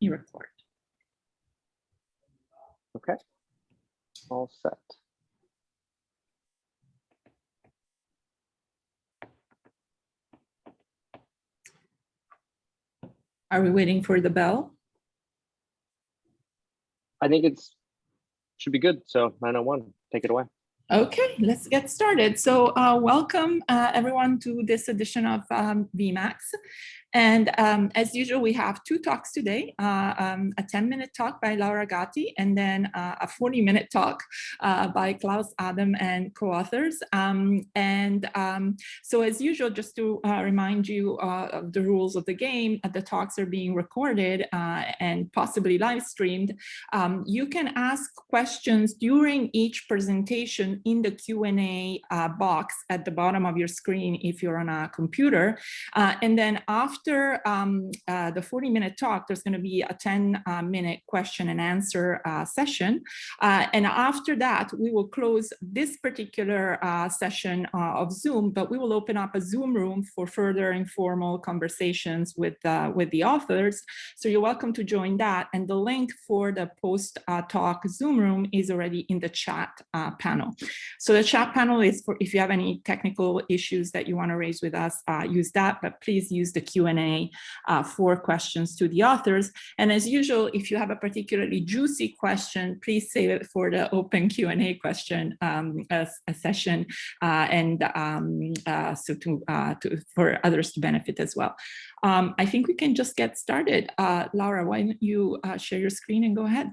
you record. Okay, all set. Are we waiting for the bell? I think should be good. So 9:01, take it away. Okay, let's get started. So welcome everyone to this edition of VMACS. And as usual, we have two talks today, a 10-minute talk by Laura Gati, and then a 40-minute talk by Klaus, Adam, and co-authors. So as usual, just to remind you of the rules of the game, the talks are being recorded and possibly live streamed. You can ask questions during each presentation in the Q&A box at the bottom of your screen if you're on a computer. And then after the 40-minute talk, there's going to be a 10-minute question and answer session. And after that, we will close this particular session of Zoom, but we will open up a Zoom room for further informal conversations with the authors. So you're welcome to join that. And the link for the post-talk Zoom room is already in the chat panel. So the chat panel is for if you have any technical issues that you want to raise with us, use that, but please use the Q&A for questions to the authors. And as usual, if you have a particularly juicy question, please save it for the open Q&A question session, so for others to benefit as well. I think we can just get started. Laura, why don't you share your screen and go ahead?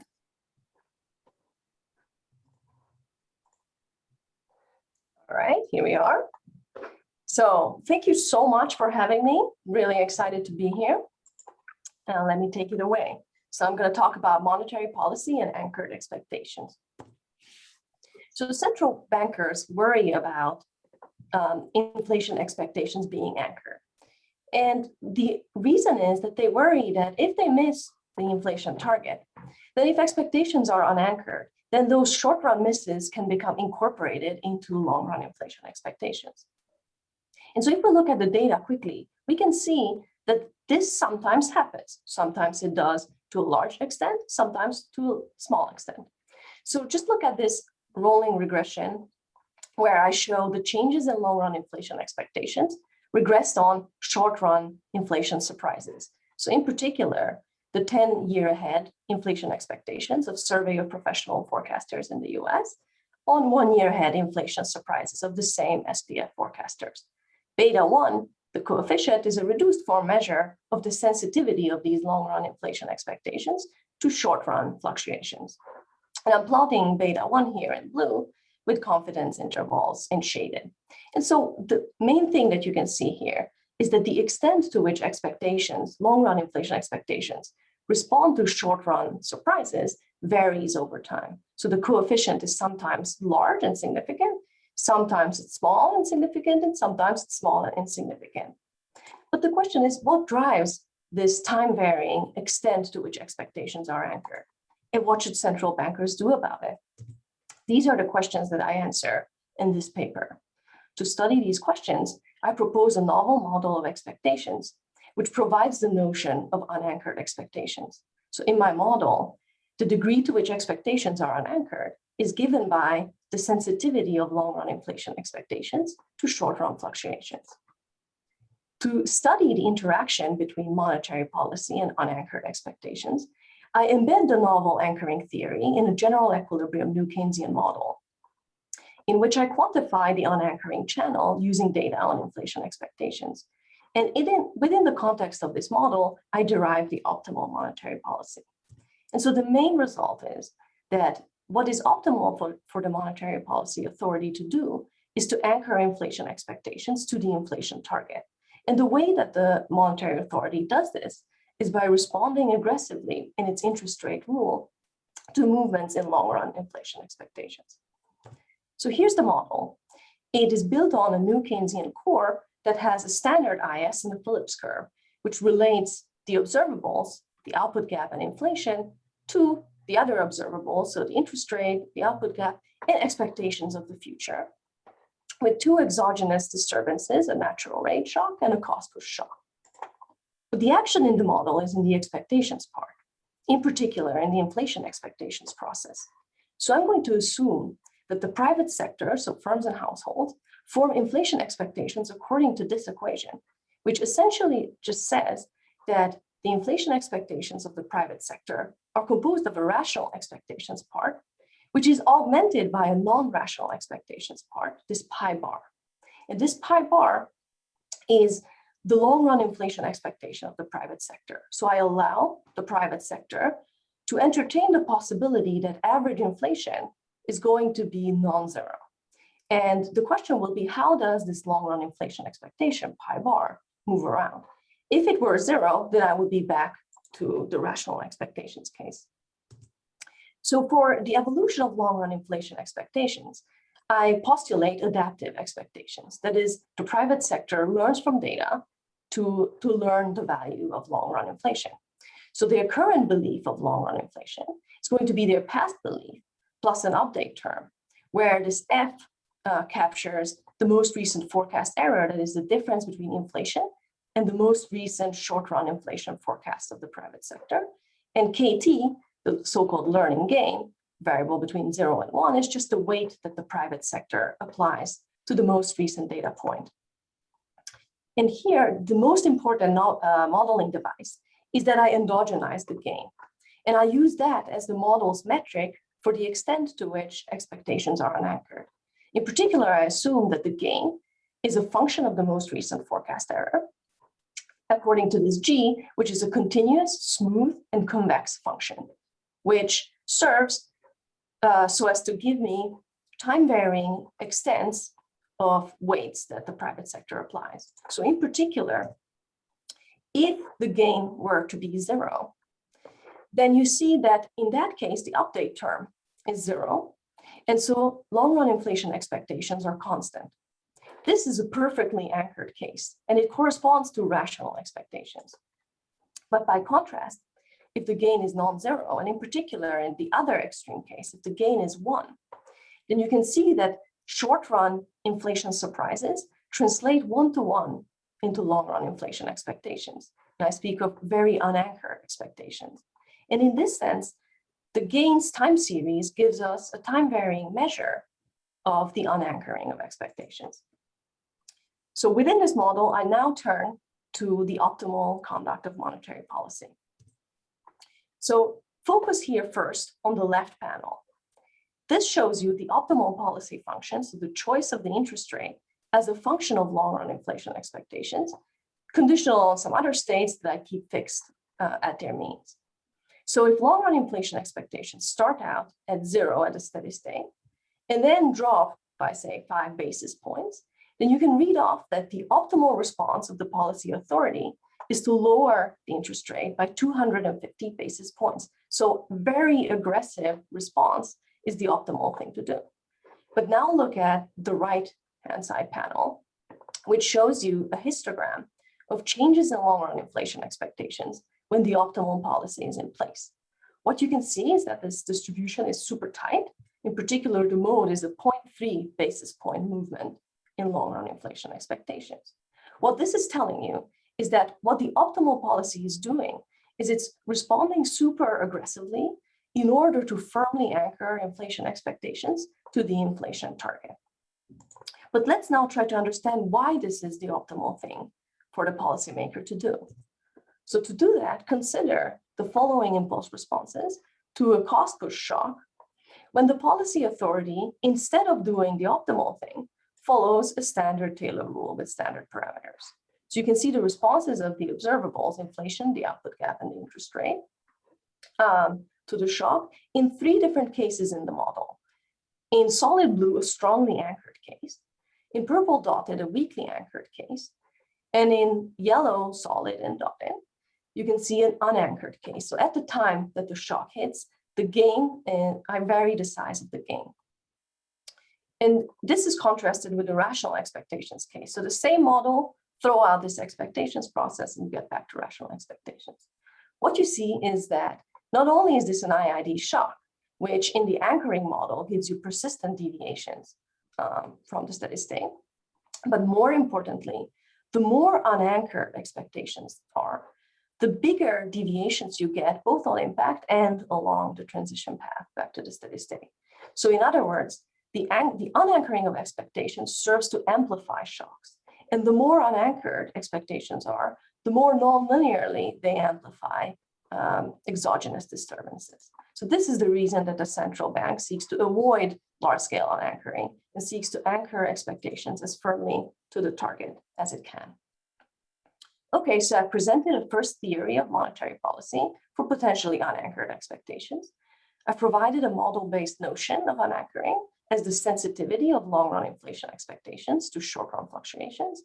All right, here we are. So thank you so much for having me. Really excited to be here. Let me take it away. So I'm going to talk about monetary policy and anchored expectations. So central bankers worry about inflation expectations being anchored. And the reason is that they worry that if they miss the inflation target, then if expectations are unanchored, then those short-run misses can become incorporated into long-run inflation expectations. And so if we look at the data quickly, we can see that this sometimes happens. Sometimes it does to a large extent, sometimes to a small extent. So just look at this rolling regression where I show the changes in long-run inflation expectations regressed on short-run inflation surprises. So in particular, the 10-year ahead inflation expectations of survey of professional forecasters in the US on 1 year ahead inflation surprises of the same SPF forecasters. Beta 1, the coefficient, is a reduced form measure of the sensitivity of these long-run inflation expectations to short-run fluctuations. And I'm plotting beta 1 here in blue with confidence intervals in shaded. And so the main thing that you can see here is that the extent to which expectations, long-run inflation expectations, respond to short-run surprises varies over time. So the coefficient is sometimes large and significant, sometimes it's small and significant, and sometimes it's small and insignificant. But the question is, what drives this time-varying extent to which expectations are anchored? And what should central bankers do about it? These are the questions that I answer in this paper. To study these questions, I propose a novel model of expectations, which provides the notion of unanchored expectations. So in my model, the degree to which expectations are unanchored is given by the sensitivity of long-run inflation expectations to short-run fluctuations. To study the interaction between monetary policy and unanchored expectations, I embed the novel anchoring theory in a general equilibrium new Keynesian model, in which I quantify the unanchoring channel using data on inflation expectations. And within the context of this model, I derive the optimal monetary policy. And so the main result is that what is optimal for the monetary policy authority to do is to anchor inflation expectations to the inflation target. And the way that the monetary authority does this is by responding aggressively in its interest rate rule to movements in long-run inflation expectations. So here's the model. It is built on a new Keynesian core that has a standard IS in the Phillips curve, which relates the observables, the output gap and inflation, to the other observables, so the interest rate, the output gap, and expectations of the future, with two exogenous disturbances, a natural rate shock and a cost push shock. But the action in the model is in the expectations part. in particular in the inflation expectations process. So I'm going to assume that the private sector, so firms and households, form inflation expectations according to this equation, which essentially just says that the inflation expectations of the private sector are composed of a rational expectations part, which is augmented by a non-rational expectations part, this pi bar. And this pi bar is the long-run inflation expectation of the private sector. So I allow the private sector to entertain the possibility that average inflation is going to be non-zero. And the question will be, how does this long-run inflation expectation, pi bar, move around? If it were zero, then I would be back to the rational expectations case. So for the evolution of long-run inflation expectations, I postulate adaptive expectations. That is, the private sector learns from data to learn the value of long-run inflation. So their current belief of long-run inflation is going to be their past belief plus an update term, where this F captures the most recent forecast error, that is the difference between inflation and the most recent short-run inflation forecast of the private sector. And KT, the so-called learning gain, variable between 0 and 1, is just the weight that the private sector applies to the most recent data point. And here, the most important modeling device is that I endogenize the gain. And I use that as the model's metric for the extent to which expectations are unanchored. In particular, I assume that the gain is a function of the most recent forecast error, according to this G, which is a continuous, smooth, and convex function, which serves so as to give me time-varying extents of weights that the private sector applies. So in particular, if the gain were to be 0, then you see that in that case, the update term is 0. And so long-run inflation expectations are constant. This is a perfectly anchored case, and it corresponds to rational expectations. But by contrast, if the gain is non-zero, and in particular in the other extreme case, if the gain is 1, then you can see that short-run inflation surprises translate one-to-one into long-run inflation expectations. And I speak of very unanchored expectations. And in this sense, the gains time series gives us a time-varying measure of the unanchoring of expectations. So within this model, I now turn to the optimal conduct of monetary policy. So focus here first on the left panel. This shows you the optimal policy function, so the choice of the interest rate as a function of long-run inflation expectations, conditional on some other states that I keep fixed at their means. So if long-run inflation expectations start out at 0 at a steady state, and then drop by, say, 5 basis points, then you can read off that the optimal response of the policy authority is to lower the interest rate by 250 basis points. So very aggressive response is the optimal thing to do. But now look at the right-hand side panel, which shows you a histogram of changes in long-run inflation expectations when the optimal policy is in place. What you can see is that this distribution is super tight. In particular, the mode is a 0.3 basis point movement in long-run inflation expectations. What this is telling you is that what the optimal policy is doing is it's responding super aggressively in order to firmly anchor inflation expectations to the inflation target. But let's now try to understand why this is the optimal thing for the policymaker to do. So to do that, consider the following impulse responses to a cost push shock when the policy authority, instead of doing the optimal thing, follows a standard Taylor rule with standard parameters. So you can see the responses of the observables, inflation, the output gap, and the interest rate, to the shock in 3 different cases in the model. In solid blue, a strongly anchored case. In purple dotted, a weakly anchored case. And in yellow, solid and dotted, you can see an unanchored case. So at the time that the shock hits, the gain, and I vary the size of the gain. And this is contrasted with the rational expectations case. So the same model, throw out this expectations process and get back to rational expectations. What you see is that not only is this an IID shock, which in the anchoring model gives you persistent deviations from the steady state, but more importantly, the more unanchored expectations are, the bigger deviations you get, both on impact and along the transition path back to the steady state. So in other words, the unanchoring of expectations serves to amplify shocks. And the more unanchored expectations are, the more non-linearly they amplify exogenous disturbances. So this is the reason that the central bank seeks to avoid large-scale unanchoring and seeks to anchor expectations as firmly to the target as it can. Okay, so I've presented a first theory of monetary policy for potentially unanchored expectations. I've provided a model-based notion of unanchoring as the sensitivity of long-run inflation expectations to short-run fluctuations.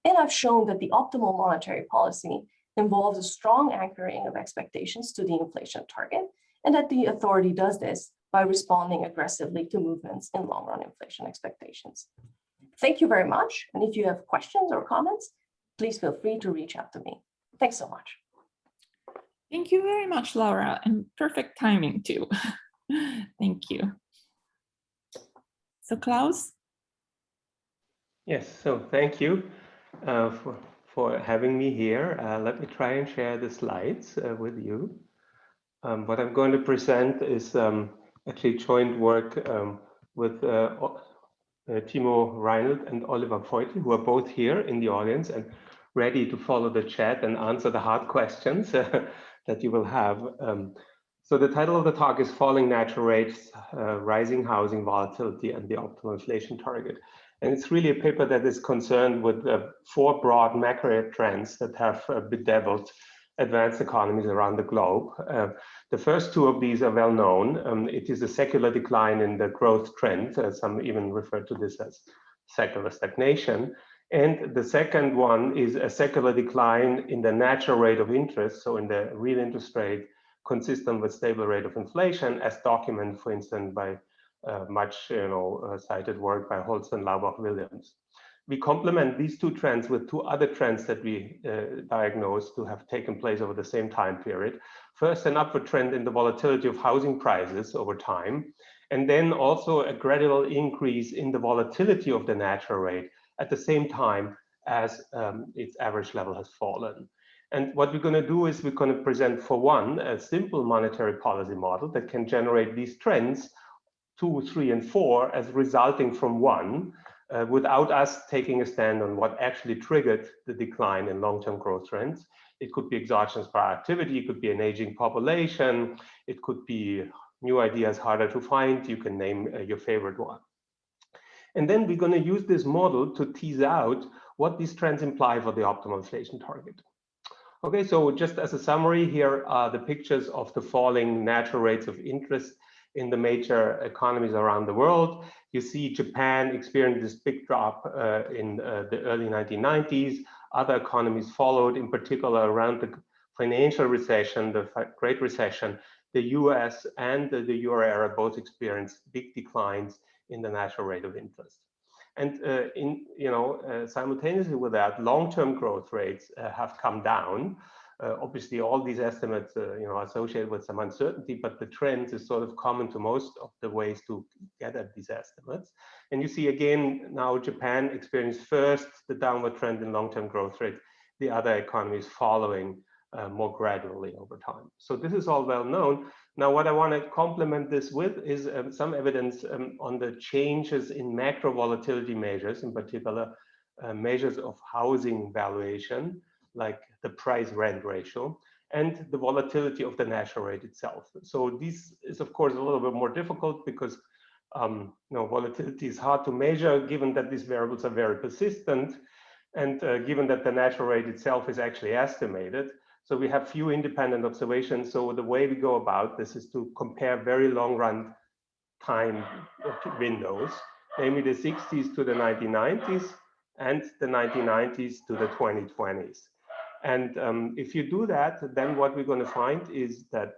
And I've shown that the optimal monetary policy involves a strong anchoring of expectations to the inflation target, and that the authority does this by responding aggressively to movements in long-run inflation expectations. Thank you very much. And if you have questions or comments, please feel free to reach out to me. Thanks so much. Thank you very much, Laura, and perfect timing too. Thank you. So Klaus? Yes, so thank you for having me here. Let me try and share the slides with you. What I'm going to present is actually joint work with Timo Reinelt and Oliver Voigtl, who are both here in the audience and ready to follow the chat and answer the hard questions that you will have. So the title of the talk is Falling Natural Rates, Rising Housing Volatility and the Optimal Inflation Target. And it's really a paper that is concerned with 4 broad macro trends that have bedeviled advanced economies around the globe. The first 2 of these are well known. It is a secular decline in the growth trend. Some even refer to this as secular stagnation. And the second one is a secular decline in the natural rate of interest, so in the real interest rate, consistent with stable rate of inflation, as documented, for instance, by much cited work by Holst and Laubach-Williams. We complement these 2 trends with 2 other trends that we diagnosed to have taken place over the same time period. First, an upward trend in the volatility of housing prices over time, and then also a gradual increase in the volatility of the natural rate at the same time as its average level has fallen. And what we're going to do is we're going to present, for one, a simple monetary policy model that can generate these trends 2, 3, and 4 as resulting from 1, without us taking a stand on what actually triggered the decline in long-term growth trends. It could be exogenous productivity, it could be an aging population, it could be new ideas harder to find. You can name your favorite one. And then we're going to use this model to tease out what these trends imply for the optimal inflation target. Okay, so just as a summary, here are the pictures of the falling natural rates of interest in the major economies around the world. You see Japan experienced this big drop in the early 1990s. Other economies followed, in particular around the financial recession, the Great Recession. The US and the Euro area both experienced big declines in the natural rate of interest. And simultaneously with that, long-term growth rates have come down. Obviously, all these estimates, are associated with some uncertainty, but the trend is sort of common to most of the ways to get at these estimates. And you see again, now Japan experienced first the downward trend in long-term growth rate, the other economies following more gradually over time. So this is all well known. Now, what I want to complement this with is some evidence on the changes in macro volatility measures, in particular measures of housing valuation, like the price-rent ratio, and the volatility of the natural rate itself. So this is, of course, a little bit more difficult because volatility is hard to measure, given that these variables are very persistent, and given that the natural rate itself is actually estimated. So we have few independent observations. So the way we go about this is to compare very long-run time windows, namely the 60s to the 1990s and the 1990s to the 2020s. And if you do that, then what we're going to find is that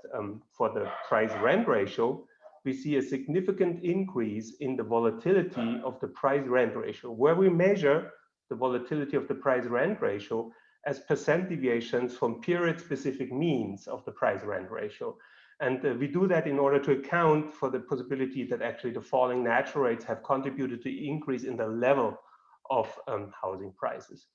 for the price-rent ratio, we see a significant increase in the volatility of the price-rent ratio, where we measure the volatility of the price-rent ratio as percent deviations from period-specific means of the price-rent ratio. And we do that in order to account for the possibility that actually the falling natural rates have contributed to increase in the level of housing prices.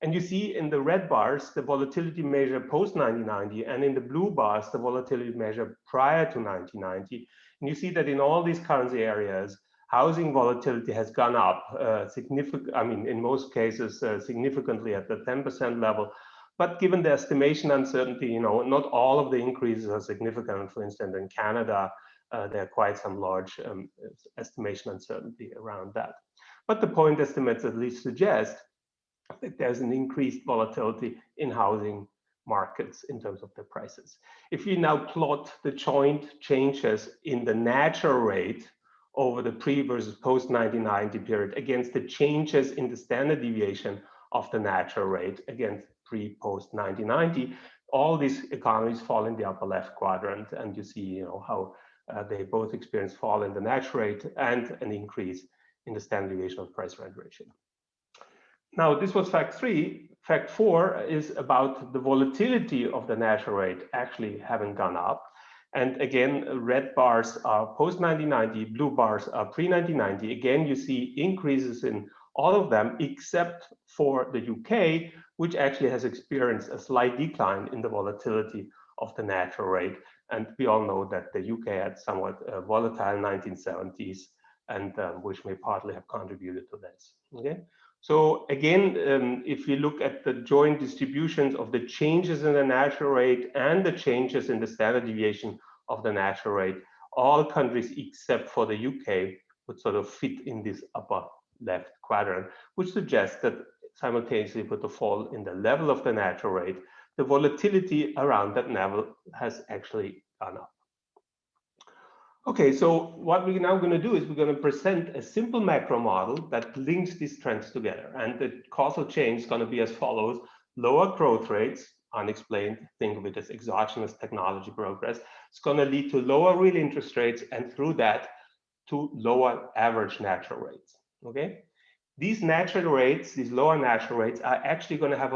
And you see in the red bars, the volatility measure post-1990, and in the blue bars, the volatility measure prior to 1990. And you see that in all these currency areas, housing volatility has gone up in most cases, significantly at the 10% level. But given the estimation uncertainty, not all of the increases are significant. For instance, in Canada, there are quite some large estimation uncertainty around that. But the point estimates at least suggest that there's an increased volatility in housing markets in terms of the prices. If you now plot the joint changes in the natural rate over the pre versus post 1990 period against the changes in the standard deviation of the natural rate against pre-post 1990, all these economies fall in the upper left quadrant, and you see how they both experience fall in the natural rate and an increase in the standard deviation of price-rent ratio. Now, this was fact 3. Fact 4 is about the volatility of the natural rate actually having gone up. And again, red bars are post-1990, blue bars are pre-1990. Again, you see increases in all of them except for the UK, which actually has experienced a slight decline in the volatility of the natural rate. And we all know that the UK had somewhat volatile 1970s, and which may partly have contributed to this. Okay. So again, if you look at the joint distributions of the changes in the natural rate and the changes in the standard deviation of the natural rate, all countries except for the UK would sort of fit in this upper left quadrant, which suggests that simultaneously with the fall in the level of the natural rate, the volatility around that level has actually gone up. Okay, so what we're now going to do is we're going to present a simple macro model that links these trends together. And the causal chain is going to be as follows: lower growth rates, unexplained, think of it as exogenous technology progress. It's going to lead to lower real interest rates, and through that to lower average natural rates. Okay, these natural rates, these lower natural rates, are actually going to have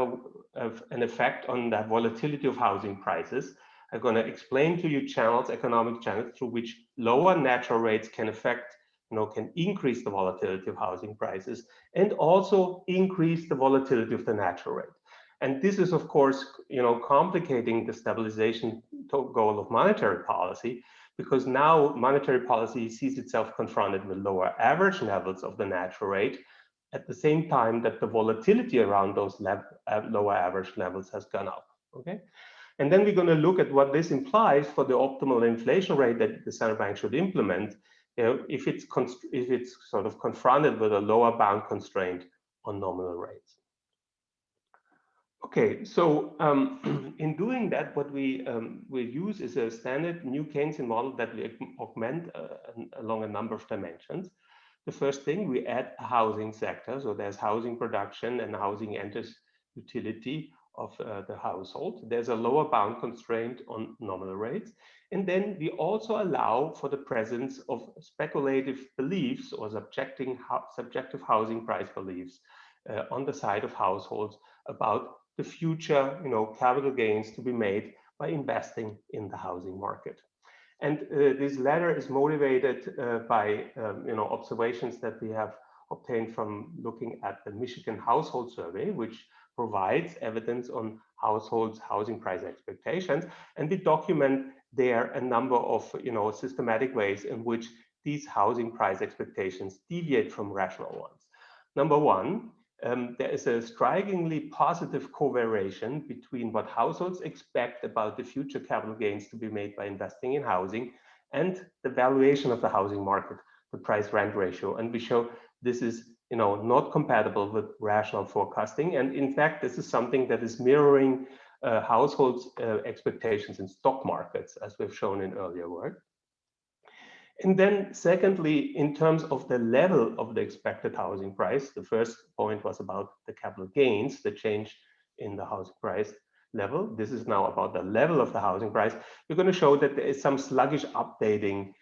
an effect on the volatility of housing prices. I'm going to explain to you economic channels through which lower natural rates can affect, can increase the volatility of housing prices and also increase the volatility of the natural rate. And this is, of course, complicating the stabilization goal of monetary policy, because now monetary policy sees itself confronted with lower average levels of the natural rate at the same time that the volatility around those lower average levels has gone up. Okay. And then we're going to look at what this implies for the optimal inflation rate that the central bank should implement, if it's sort of confronted with a lower bound constraint on nominal rates. Okay, so in doing that, what we use is a standard new Keynesian model that we augment along a number of dimensions. The first thing, we add a housing sector, so there's housing production and housing enters utility of the household. There's a lower bound constraint on nominal rates. And then we also allow for the presence of speculative beliefs or subjective housing price beliefs on the side of households about the future, capital gains to be made by investing in the housing market. And this latter is motivated by observations that we have obtained from looking at the Michigan Household Survey, which provides evidence on households' housing price expectations, and we document there a number of systematic ways in which these housing price expectations deviate from rational ones. Number one, there is a strikingly positive covariation between what households expect about the future capital gains to be made by investing in housing and the valuation of the housing market, the price-rent ratio, and we show this is not compatible with rational forecasting. And in fact, this is something that is mirroring households' expectations in stock markets, as we've shown in earlier work. And then secondly, in terms of the level of the expected housing price, the first point was about the capital gains, the change in the housing price level. This is now about the level of the housing price. We're going to show that there is some sluggish updating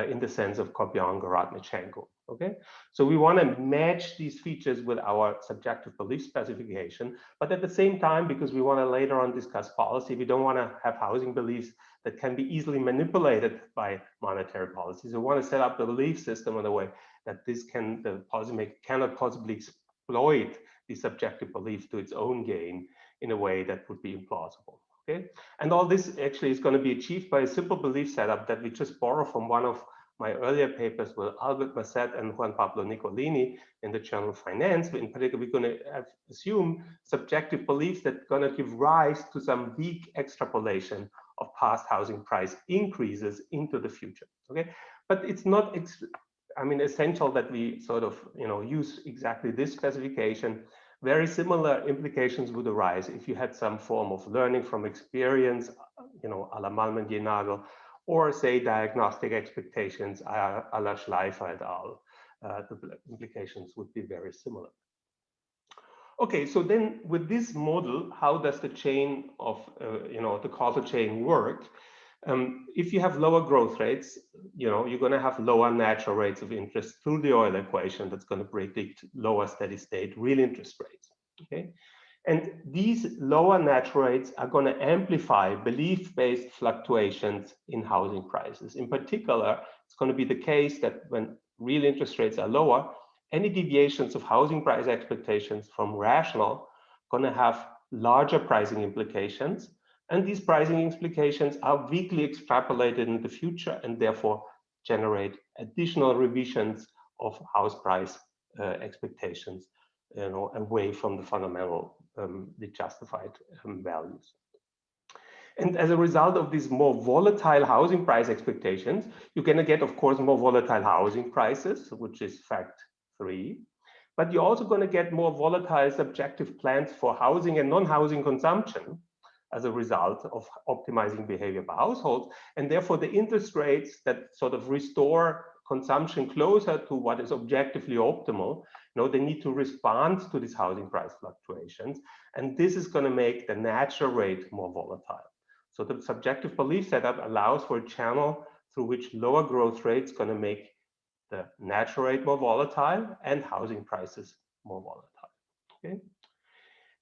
in the sense of Kopian-Gorodnichenko. Okay, so we want to match these features with our subjective belief specification, but at the same time, because we want to later on discuss policy, we don't want to have housing beliefs that can be easily manipulated by monetary policies. We want to set up the belief system in a way that the policymaker cannot possibly exploit the subjective belief to its own gain in a way that would be implausible. Okay, and all this actually is going to be achieved by a simple belief setup that we just borrow from one of my earlier papers with Albert Masset and Juan Pablo Nicolini in the journal Finance. In particular, we're going to assume subjective beliefs that are going to give rise to some weak extrapolation of past housing price increases into the future. Okay, but it's not, essential that we sort of, use exactly this specification. Very similar implications would arise if you had some form of learning from experience, a la Malmen-Jenagel, or say diagnostic expectations a la Schleifer et al. The implications would be very similar. Okay, so then with this model, how does the chain of, the causal chain work? If you have lower growth rates, you're going to have lower natural rates of interest through the Euler equation that's going to predict lower steady state real interest rates. Okay, and these lower natural rates are going to amplify belief-based fluctuations in housing prices. In particular, it's going to be the case that when real interest rates are lower, any deviations of housing price expectations from rational are going to have larger pricing implications. And these pricing implications are weakly extrapolated in the future and therefore generate additional revisions of house price expectations, away from the fundamental, the justified values. And as a result of these more volatile housing price expectations, you're going to get, of course, more volatile housing prices, which is fact 3. But you're also going to get more volatile subjective plans for housing and non-housing consumption as a result of optimizing behavior by households. And therefore, the interest rates that sort of restore consumption closer to what is objectively optimal, they need to respond to these housing price fluctuations. And this is going to make the natural rate more volatile. So the subjective belief setup allows for a channel through which lower growth rates going to make the natural rate more volatile and housing prices more volatile. Okay.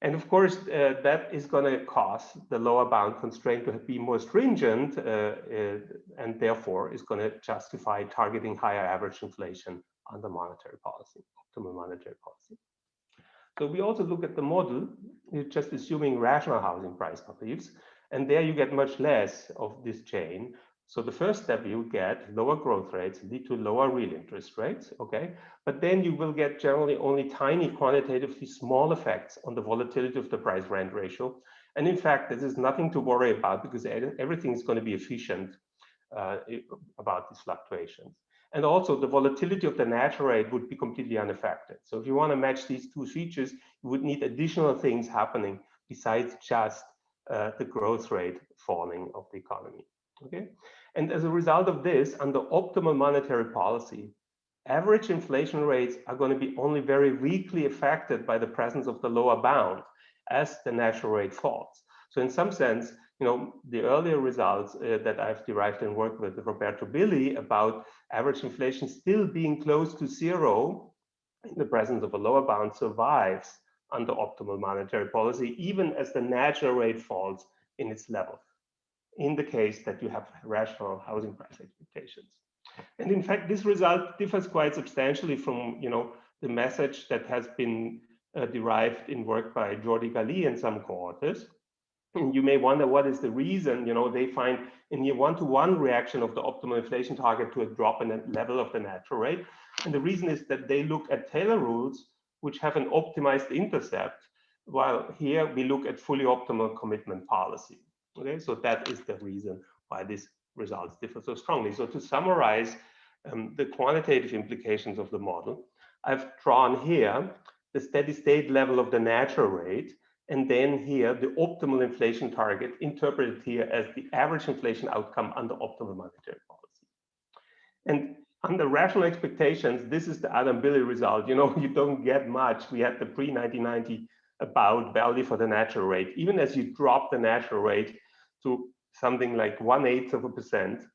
And of course, that is going to cause the lower bound constraint to be more stringent, and therefore is going to justify targeting higher average inflation under monetary policy, optimal monetary policy. So we also look at the model, just assuming rational housing price beliefs, and there you get much less of this chain. So the first step, you get lower growth rates lead to lower real interest rates, okay? But then you will get generally only tiny quantitatively small effects on the volatility of the price-rent ratio. And in fact, this is nothing to worry about because everything is going to be efficient about these fluctuations. And also the volatility of the natural rate would be completely unaffected. So if you want to match these two features, you would need additional things happening besides just the growth rate falling of the economy. Okay, and as a result of this, under optimal monetary policy, average inflation rates are going to be only very weakly affected by the presence of the lower bound as the natural rate falls. So in some sense, the earlier results that I've derived and worked with Roberto Billi about average inflation still being close to zero in the presence of a lower bound survives under optimal monetary policy, even as the natural rate falls in its level, in the case that you have rational housing price expectations. And in fact, this result differs quite substantially from, the message that has been derived in work by Jordi Galí and some co-authors. And you may wonder what is the reason, they find in the one-to-one reaction of the optimal inflation target to a drop in the level of the natural rate. And the reason is that they look at Taylor rules, which have an optimized intercept, while here we look at fully optimal commitment policy. Okay, so that is the reason why these results differ so strongly. So to summarize the quantitative implications of the model, I've drawn here the steady state level of the natural rate, and then here the optimal inflation target interpreted here as the average inflation outcome under optimal monetary policy. And under rational expectations, this is the Adam Billy result. You don't get much. We had the pre-1990 about value for the natural rate. Even as you drop the natural rate to something like 1/8%,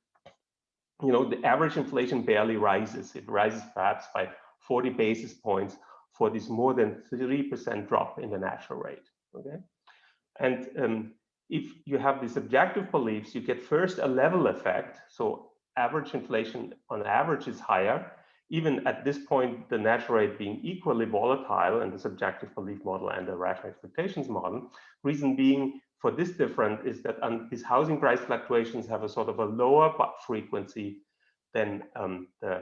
the average inflation barely rises. It rises perhaps by 40 basis points for this more than 3% drop in the natural rate. Okay, and if you have these subjective beliefs, you get first a level effect. So average inflation on average is higher, even at this point, the natural rate being equally volatile in the subjective belief model and the rational expectations model. Reason being for this difference is that these housing price fluctuations have a sort of a lower frequency than the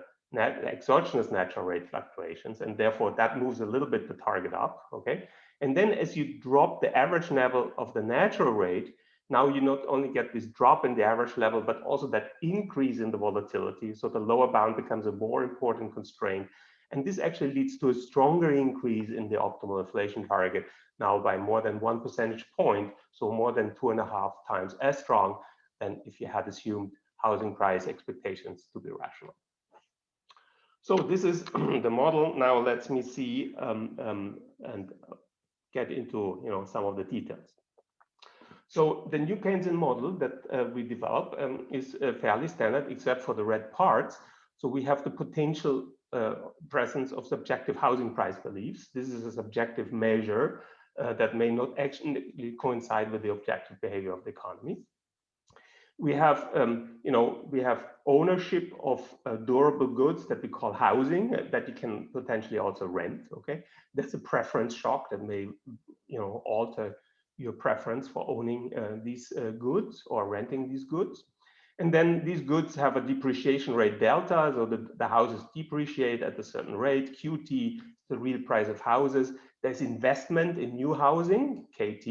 exogenous natural rate fluctuations, and therefore that moves a little bit the target up, okay? And then as you drop the average level of the natural rate, now you not only get this drop in the average level, but also that increase in the volatility. So the lower bound becomes a more important constraint. And this actually leads to a stronger increase in the optimal inflation target, now by more than 1 percentage point, so more than 2.5 times as strong than if you had assumed housing price expectations to be rational. So this is the model. Now let me see and get into some of the details. So the new Keynesian model that we developed is fairly standard, except for the red parts. So we have the potential presence of subjective housing price beliefs. This is a subjective measure that may not actually coincide with the objective behavior of the economy. We have, we have ownership of durable goods that we call housing that you can potentially also rent. Okay, that's a preference shock that may, alter your preference for owning these goods or renting these goods. And then these goods have a depreciation rate delta, so the houses depreciate at a certain rate. QT, the real price of houses. There's investment in new housing, KT.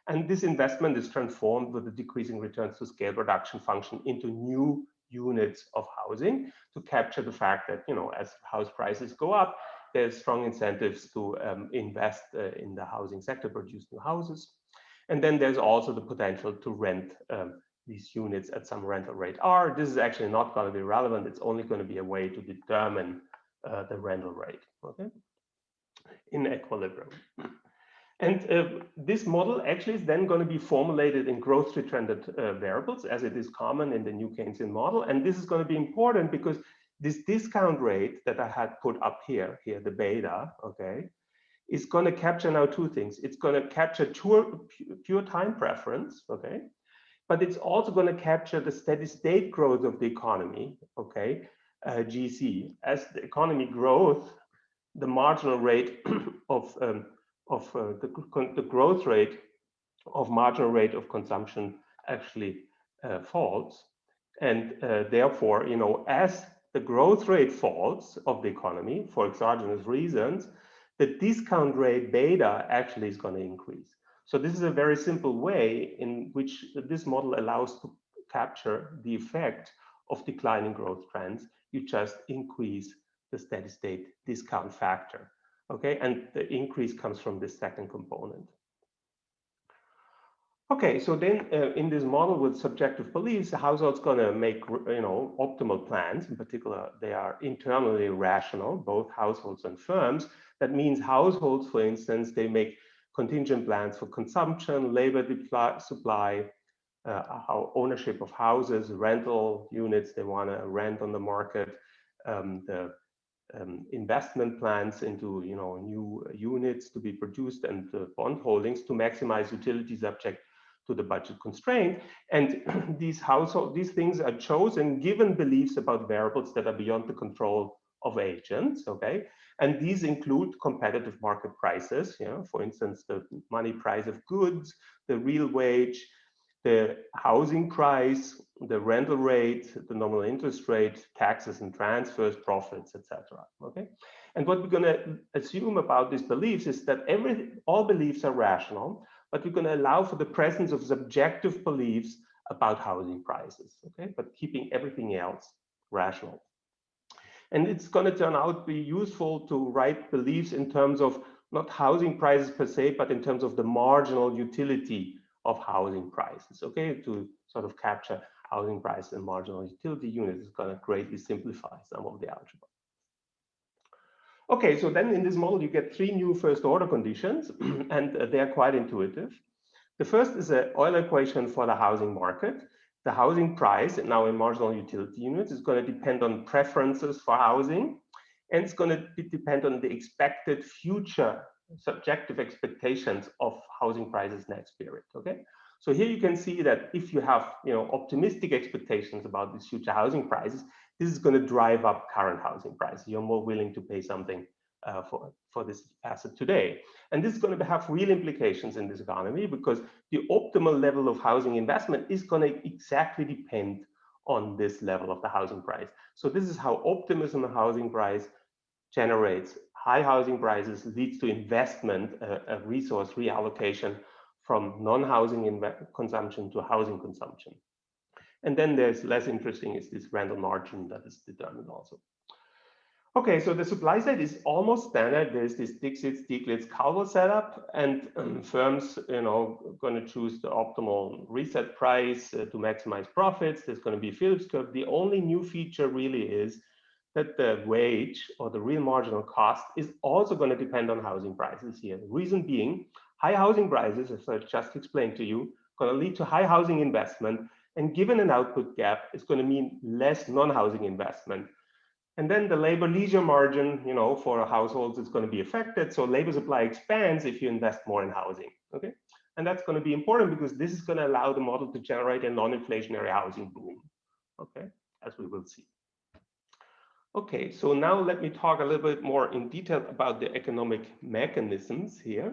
And this investment is transformed with the decreasing returns to scale reduction function into new units of housing to capture the fact that, as house prices go up, there's strong incentives to invest in the housing sector, produce new houses. And then there's also the potential to rent these units at some rental rate R. This is actually not going to be relevant. It's only going to be a way to determine the rental rate, okay, in equilibrium. And this model actually is then going to be formulated in growth trend variables, as it is common in the new Keynesian model. And this is going to be important because this discount rate that I had put up here, the beta, okay, is going to capture now two things. It's going to capture pure time preference, okay, but it's also going to capture the steady state growth of the economy, okay, GC. As the economy grows, the marginal rate of the growth rate of marginal rate of consumption actually falls, and therefore, as the growth rate falls of the economy for exogenous reasons, the discount rate beta actually is going to increase. So this is a very simple way in which this model allows to capture the effect of declining growth trends. You just increase the steady state discount factor. Okay, and the increase comes from this second component. Okay, so then in this model with subjective beliefs, the household's going to make optimal plans. In particular, they are internally rational, both households and firms. That means households, for instance, they make contingent plans for consumption, labor supply, ownership of houses, rental units they want to rent on the market, the investment plans into new units to be produced, and bond holdings to maximize utility subject to the budget constraint. And these things are chosen given beliefs about variables that are beyond the control of agents. Okay, and these include competitive market prices. For instance, the money price of goods, the real wage, the housing price, the rental rate, the nominal interest rate, taxes and transfers, profits, etc. Okay, and what we're going to assume about these beliefs is that all beliefs are rational, but we're going to allow for the presence of subjective beliefs about housing prices. Okay, but keeping everything else rational. And it's going to turn out to be useful to write beliefs in terms of not housing prices per se, but in terms of the marginal utility of housing prices, okay, to sort of capture housing price and marginal utility units. Is going to greatly simplify some of the algebra. Okay, so then in this model, you get 3 new first order conditions, and they are quite intuitive. The first is an Euler equation for the housing market. The housing price, now in marginal utility units, is going to depend on preferences for housing, and it's going to depend on the expected future subjective expectations of housing prices next period. Okay, So here you can see that if you have, optimistic expectations about these future housing prices, this is going to drive up current housing prices. You're more willing to pay something for this asset today. And this is going to have real implications in this economy, because the optimal level of housing investment is going to exactly depend on this level of the housing price. So this is how optimism in housing price generates high housing prices, leads to investment, a resource reallocation from non-housing consumption to housing consumption. And then there's less interesting is this random margin that is determined also. Okay, so the supply side is almost standard. There's this Dixit, Stieglitz, Calvo setup, and firms, going to choose the optimal reset price to maximize profits. There's going to be a Phillips curve. The only new feature really is that the wage or the real marginal cost is also going to depend on housing prices here. The reason being, high housing prices, as I just explained to you, going to lead to high housing investment, and given an output gap, it's going to mean less non-housing investment. And then the labor leisure margin, for households is going to be affected. So labor supply expands if you invest more in housing. Okay, and that's going to be important because this is going to allow the model to generate a non-inflationary housing boom. Okay, as we will see. Okay, so now let me talk a little bit more in detail about the economic mechanisms here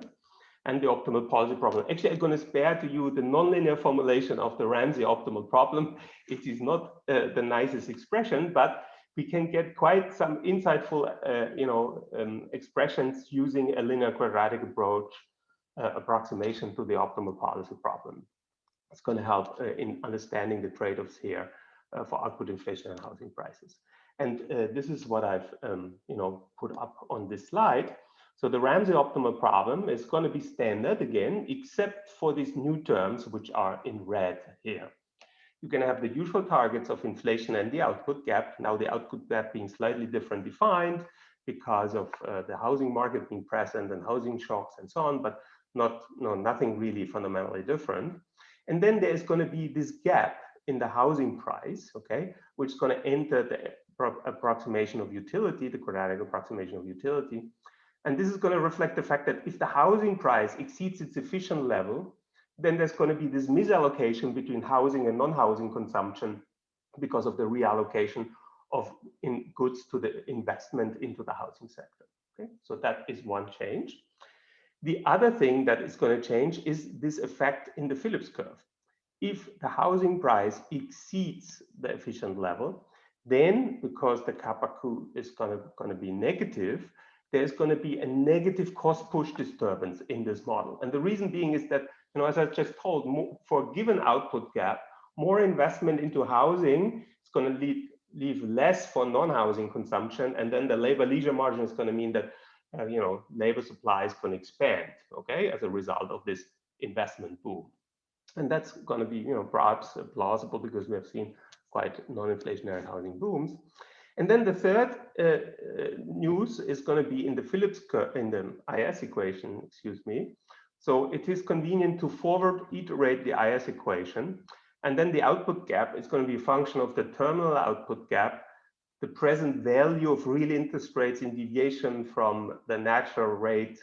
and the optimal policy problem. Actually, I'm going to spare to you the nonlinear formulation of the Ramsey optimal problem. It is not the nicest expression, but we can get quite some insightful, expressions using a linear quadratic approach approximation to the optimal policy problem. It's going to help in understanding the trade-offs here for output inflation and housing prices. And this is what I've, put up on this slide. So the Ramsey optimal problem is going to be standard again, except for these new terms, which are in red here. You can have the usual targets of inflation and the output gap. Now the output gap being slightly different defined because of the housing market being present and housing shocks and so on, but nothing really fundamentally different. And then there's going to be this gap in the housing price, okay, which is going to enter the approximation of utility, the quadratic approximation of utility. And this is going to reflect the fact that if the housing price exceeds its efficient level, then there's going to be this misallocation between housing and non-housing consumption because of the reallocation of goods to the investment into the housing sector. Okay, so that is one change. The other thing that is going to change is this effect in the Phillips curve. If the housing price exceeds the efficient level, then because the kappa Q is going to be negative, there's going to be a negative cost push disturbance in this model. And the reason being is that, as I just told, for a given output gap, more investment into housing is going to leave less for non-housing consumption. And then the labor leisure margin is going to mean that, labor supply is going to expand, okay, as a result of this investment boom. And that's going to be, perhaps plausible because we have seen quite non-inflationary housing booms. And then the third news is going to be in the Phillips curve, in the IS equation, excuse me. So it is convenient to forward iterate the IS equation. And then the output gap is going to be a function of the terminal output gap, the present value of real interest rates in deviation from the natural rate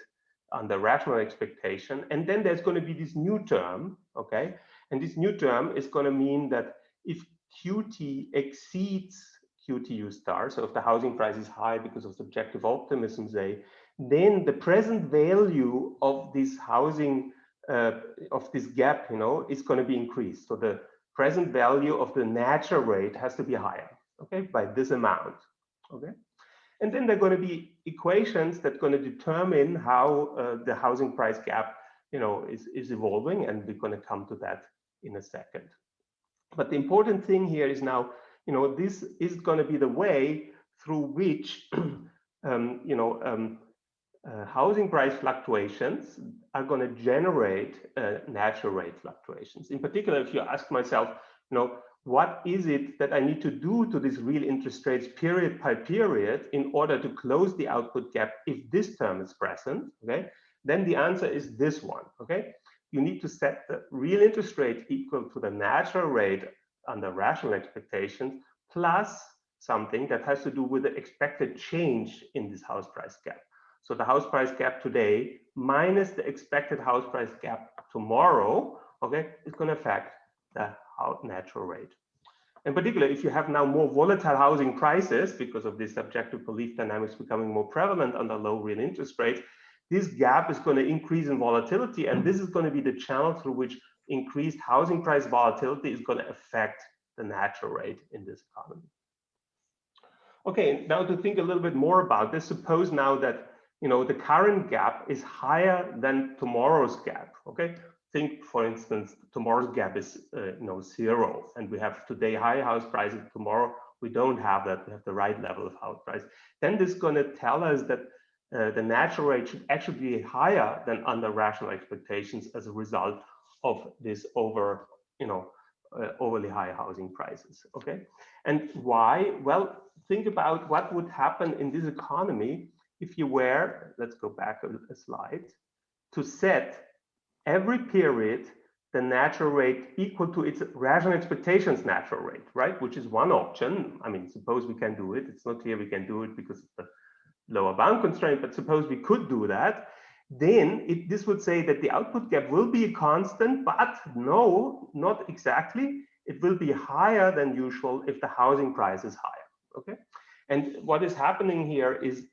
under rational expectation. And then there's going to be this new term, okay? And this new term is going to mean that if QT exceeds QTU star, so if the housing price is high because of subjective optimism, say, then the present value of this housing, of this gap, is going to be increased. So the present value of the natural rate has to be higher, okay, by this amount, okay? And then there are going to be equations that are going to determine how the housing price gap, is evolving, and we're going to come to that in a second. But the important thing here is now, this is going to be the way through which, housing price fluctuations are going to generate natural rate fluctuations. In particular, if you ask myself, what is it that I need to do to this real interest rates period by period in order to close the output gap if this term is present, okay? Then the answer is this one, okay? You need to set the real interest rate equal to the natural rate under rational expectations plus something that has to do with the expected change in this house price gap. So the house price gap today minus the expected house price gap tomorrow, okay, it's going to affect the natural rate. In particular, if you have now more volatile housing prices because of this subjective belief dynamics becoming more prevalent under low real interest rates, this gap is going to increase in volatility, and this is going to be the channel through which increased housing price volatility is going to affect the natural rate in this economy. Okay, now to think a little bit more about this, suppose now that the current gap is higher than tomorrow's gap. Okay, think for instance tomorrow's gap is 0, and we have today high house prices. Tomorrow we don't have that. We have the right level of house price. Then this is going to tell us that the natural rate should actually be higher than under rational expectations as a result of this overly high housing prices. Okay, and why? Well, think about what would happen in this economy if you were, let's go back a slide, to set every period the natural rate equal to its rational expectations natural rate, right? Which is one option. I mean, suppose we can do it. It's not clear we can do it because of the lower bound constraint, but suppose we could do that. Then this would say that the output gap will be a constant, but no, not exactly. It will be higher than usual if the housing price is higher, okay? And what is happening here is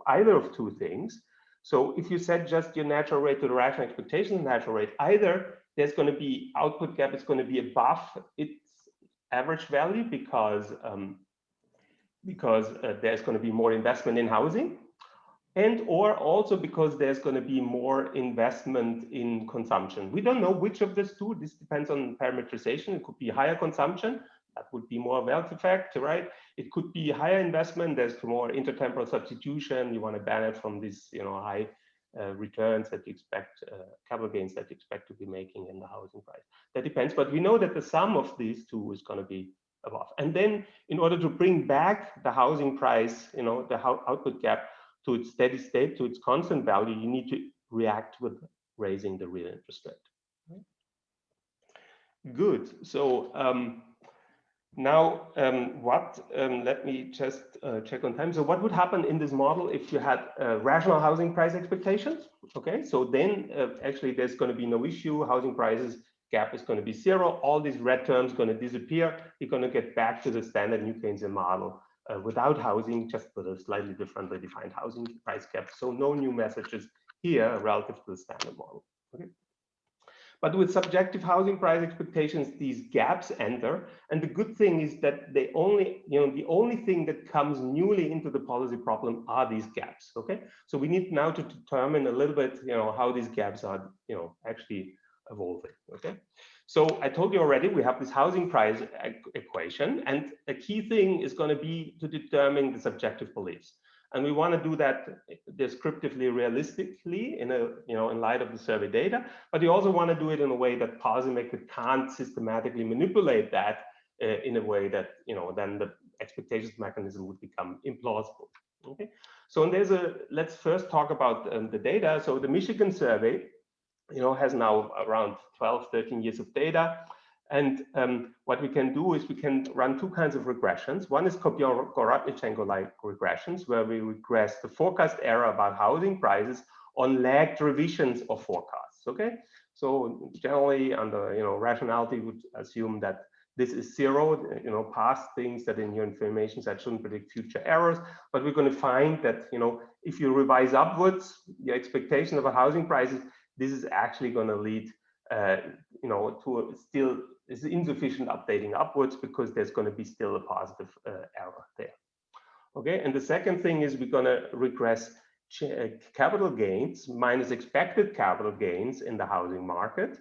either of two things. So if you set just your natural rate to the rational expectations natural rate, either there's going to be output gap is going to be above its average value because there's going to be more investment in housing, and or also because there's going to be more investment in consumption. We don't know which of these two. This depends on parameterization. It could be higher consumption. That would be more wealth effect, right? It could be higher investment. There's more intertemporal substitution. You want to benefit from these, high returns that you expect, capital gains that you expect to be making in the housing price. That depends, but we know that the sum of these two is going to be above. And then, in order to bring back the housing price, the output gap to its steady state, to its constant value, you need to react with raising the real interest rate. Good. So now, let me just check on time. So what would happen in this model if you had rational housing price expectations? Okay, so then actually there's going to be no issue. Housing prices gap is going to be 0. All these red terms going to disappear. You're going to get back to the standard New Keynesian model without housing, just with a slightly differently defined housing price gap. So no new messages here relative to the standard model. Okay. But with subjective housing price expectations, these gaps enter. And the good thing is that they only, the only thing that comes newly into the policy problem are these gaps. Okay. So we need now to determine a little bit, how these gaps are, actually evolving. Okay. So I told you already, we have this housing price equation, and a key thing is going to be to determine the subjective beliefs. And we want to do that descriptively, realistically, in light of the survey data. But you also want to do it in a way that policymakers can't systematically manipulate that in a way that then the expectations mechanism would become implausible. Okay. So let's first talk about the data. So the Michigan survey, has now around 12, 13 years of data. And what we can do is we can run two kinds of regressions. One is Kobion-Goratnichenko-like regressions, where we regress the forecast error about housing prices on lagged revisions of forecasts. Okay, so generally, under rationality, would assume that this is 0. Past things that in your information set shouldn't predict future errors. But we're going to find that if you revise upwards your expectation about housing prices, this is actually going to lead to still is insufficient updating upwards, because there's going to be still a positive error there. Okay, and the second thing is we're going to regress capital gains minus expected capital gains in the housing market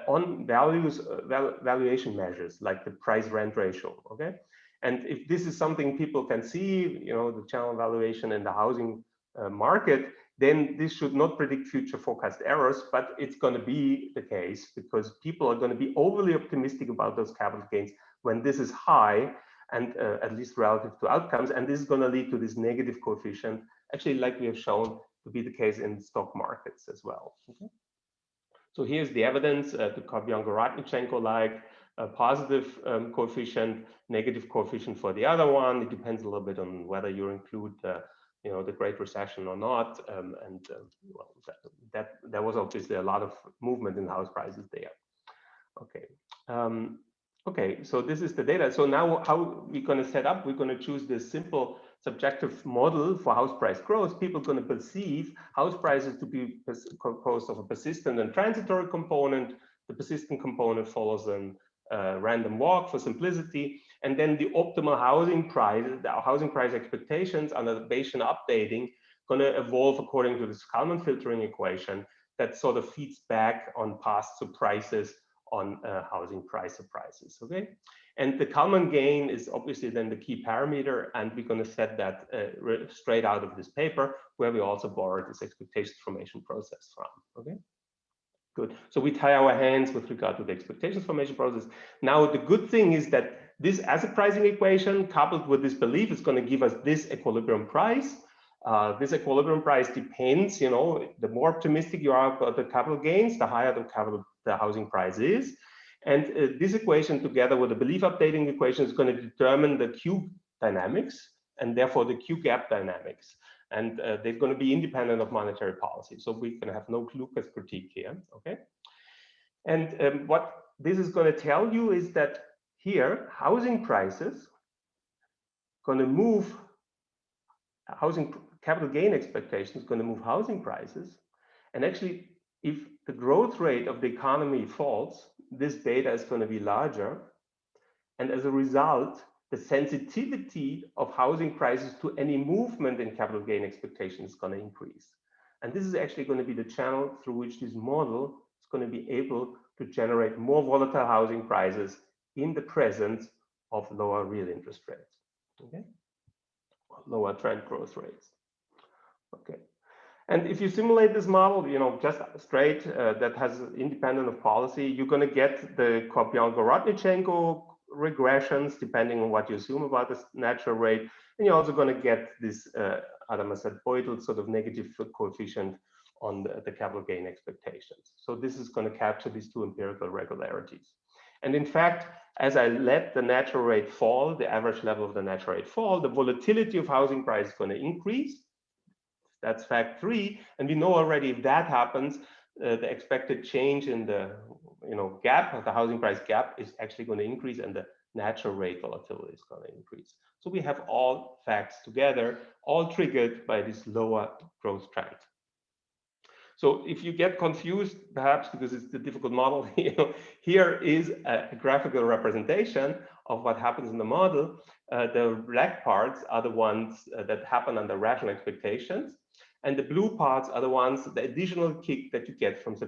on valuation measures like the price rent ratio. Okay, and if this is something people can see, the channel valuation in the housing market, then this should not predict future forecast errors, but it's going to be the case because people are going to be overly optimistic about those capital gains when this is high, and at least relative to outcomes. And this is going to lead to this negative coefficient, actually, like we have shown to be the case in stock markets as well. Okay. So here's the evidence, the Kobion-Goratnichenko-like positive coefficient, negative coefficient for the other one. It depends a little bit on whether you include the Great Recession or not, well, that there was obviously a lot of movement in house prices there. Okay. Okay, so this is the data. So now how we're going to set up, we're going to choose this simple subjective model for house price growth. People are going to perceive house prices to be composed of a persistent and transitory component. The persistent component follows a random walk for simplicity. And then the optimal housing price, the housing price expectations under the Bayesian updating, going to evolve according to this Kalman filtering equation that sort of feeds back on past surprises on housing price surprises, okay? And the Kalman gain is obviously then the key parameter, and we're going to set that straight out of this paper, where we also borrowed this expectations formation process from, okay? Good. So we tie our hands with regard to the expectations formation process. Now, the good thing is that this asset pricing equation coupled with this belief is going to give us this equilibrium price. This equilibrium price depends, the more optimistic you are about the capital gains, the higher the housing price is. And this equation together with the belief updating equation is going to determine the Q dynamics and therefore the Q gap dynamics. And they're going to be independent of monetary policy. So we're going to have no Lucas critique here, okay? And what this is going to tell you is that here, housing prices going to move housing capital gain expectations going to move housing prices. And actually, if the growth rate of the economy falls, this beta is going to be larger. And as a result, the sensitivity of housing prices to any movement in capital gain expectations is going to increase. And this is actually going to be the channel through which this model is going to be able to generate more volatile housing prices in the presence of lower real interest rates, okay? Lower trend growth rates. Okay, and if you simulate this model, just straight that has independent of policy, you're going to get the Kopian-Gorodnichenko regressions depending on what you assume about the natural rate, and you're also going to get this Adam said Beutel sort of negative coefficient on the capital gain expectations. So this is going to capture these two empirical regularities. And in fact, as I let the natural rate fall, the average level of the natural rate fall, the volatility of housing price is going to increase. That's fact 3. And we know already if that happens, the expected change in the gap, the housing price gap is actually going to increase and the natural rate volatility is going to increase. So we have all facts together, all triggered by this lower growth trend. So if you get confused, perhaps because it's a difficult model, here is a graphical representation of what happens in the model. The black parts are the ones that happen under rational expectations. And the blue parts are the ones, the additional kick that you get from the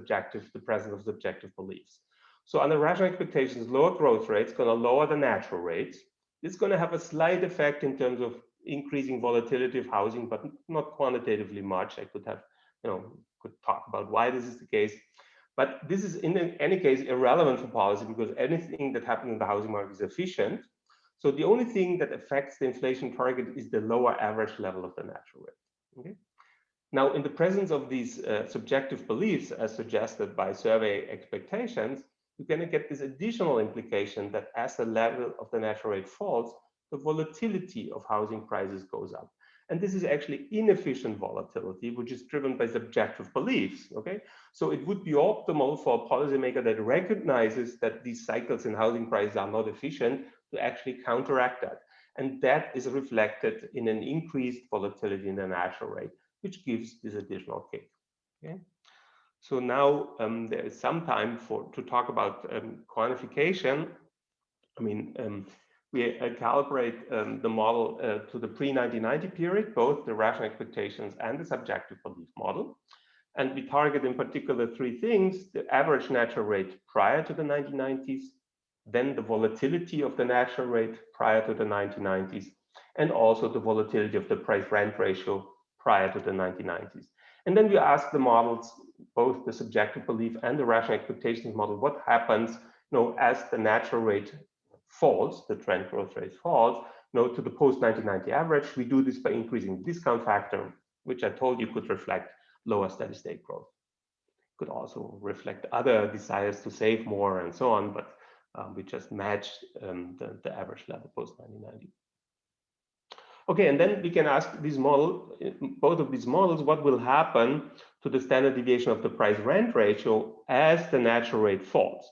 presence of subjective beliefs. So under rational expectations, lower growth rates going to lower the natural rates. It's going to have a slight effect in terms of increasing volatility of housing, but not quantitatively much. I could have, could talk about why this is the case. But this is in any case irrelevant for policy because anything that happens in the housing market is efficient. So the only thing that affects the inflation target is the lower average level of the natural rate. Okay. Now, in the presence of these subjective beliefs, as suggested by survey expectations, you're going to get this additional implication that as the level of the natural rate falls, the volatility of housing prices goes up. And this is actually inefficient volatility, which is driven by subjective beliefs, okay? So it would be optimal for a policymaker that recognizes that these cycles in housing prices are not efficient to actually counteract that. And that is reflected in an increased volatility in the natural rate, which gives this additional kick, okay? So now there is some time to talk about quantification. I mean, we calibrate the model to the pre-1990 period, both the rational expectations and the subjective belief model. And we target in particular 3 things: the average natural rate prior to the 1990s, then the volatility of the natural rate prior to the 1990s, and also the volatility of the price-rent ratio prior to the 1990s. And then we ask the models, both the subjective belief and the rational expectations model, what happens as the natural rate falls, the trend growth rate falls, to the post-1990 average. We do this by increasing the discount factor, which I told you could reflect lower steady state growth. Could also reflect other desires to save more and so on, but we just matched the average level post-1990. Okay, and then we can ask this model, both of these models, what will happen to the standard deviation of the price-rent ratio as the natural rate falls.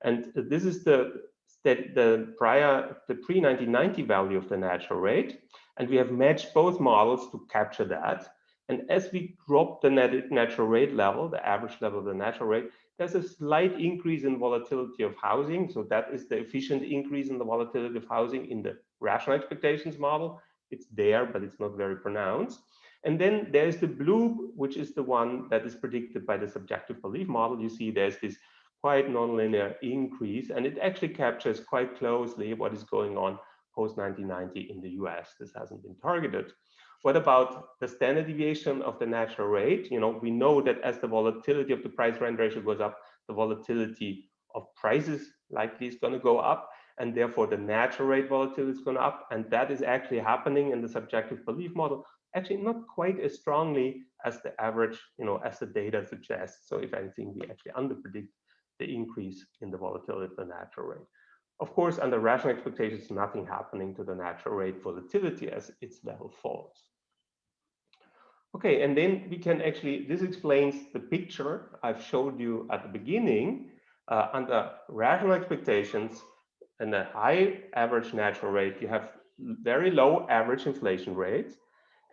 And this is the pre-1990 value of the natural rate. And we have matched both models to capture that. And as we drop the natural rate level, the average level of the natural rate, there's a slight increase in volatility of housing. So that is the efficient increase in the volatility of housing in the rational expectations model. It's there, but it's not very pronounced. And then there's the blue, which is the one that is predicted by the subjective belief model. You see there's this quite nonlinear increase, and it actually captures quite closely what is going on post-1990 in the US. This hasn't been targeted. What about the standard deviation of the natural rate? You know, we know that as the volatility of the price-rent ratio goes up, the volatility of prices likely is going to go up, and therefore the natural rate volatility is going up, and that is actually happening in the subjective belief model, actually not quite as strongly as the average, you know, as the data suggests. So if anything, we actually underpredict the increase in the volatility of the natural rate. Of course, under rational expectations, nothing happening to the natural rate volatility as its level falls. Okay, and then we can actually, this explains the picture I've showed you at the beginning. Under rational expectations and a high average natural rate, you have very low average inflation rates.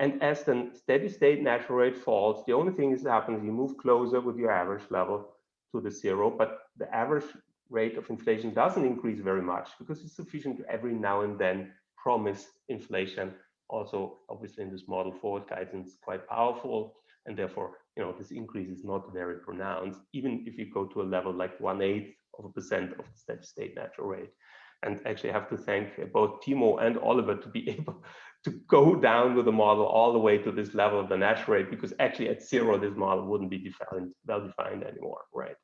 And as the steady state natural rate falls, the only thing that happens, you move closer with your average level to the zero, but the average rate of inflation doesn't increase very much because it's sufficient to every now and then promise inflation. Also, obviously in this model, forward guidance is quite powerful, and therefore, you know, this increase is not very pronounced, even if you go to a level like 1/8% of the steady state natural rate. And actually, I have to thank both Timo and Oliver to be able to go down with the model all the way to this level of the natural rate, because actually at zero, this model wouldn't be well-defined anymore, right?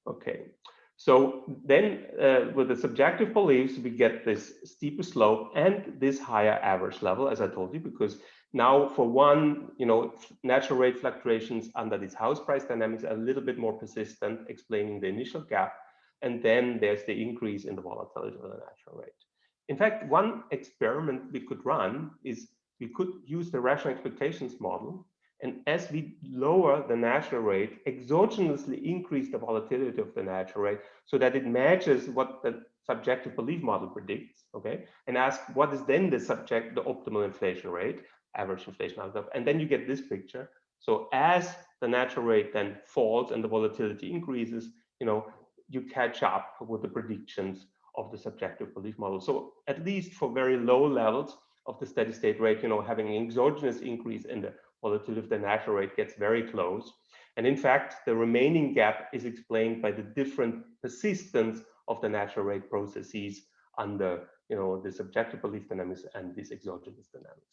Okay, so then with the subjective beliefs, we get this steeper slope and this higher average level, as I told you, because now for one, you know, natural rate fluctuations under these house price dynamics are a little bit more persistent, explaining the initial gap. And then there's the increase in the volatility of the natural rate. In fact, one experiment we could run is we could use the rational expectations model. And as we lower the natural rate, exogenously increase the volatility of the natural rate so that it matches what the subjective belief model predicts, okay? And ask what is then the optimal inflation rate, average inflation outcome. And then you get this picture. So as the natural rate then falls and the volatility increases, you know, you catch up with the predictions of the subjective belief model. So at least for very low levels of the steady state rate, you know, having an exogenous increase in the volatility of the natural rate gets very close. And in fact, the remaining gap is explained by the different persistence of the natural rate processes under, you know, the subjective belief dynamics and this exogenous dynamics.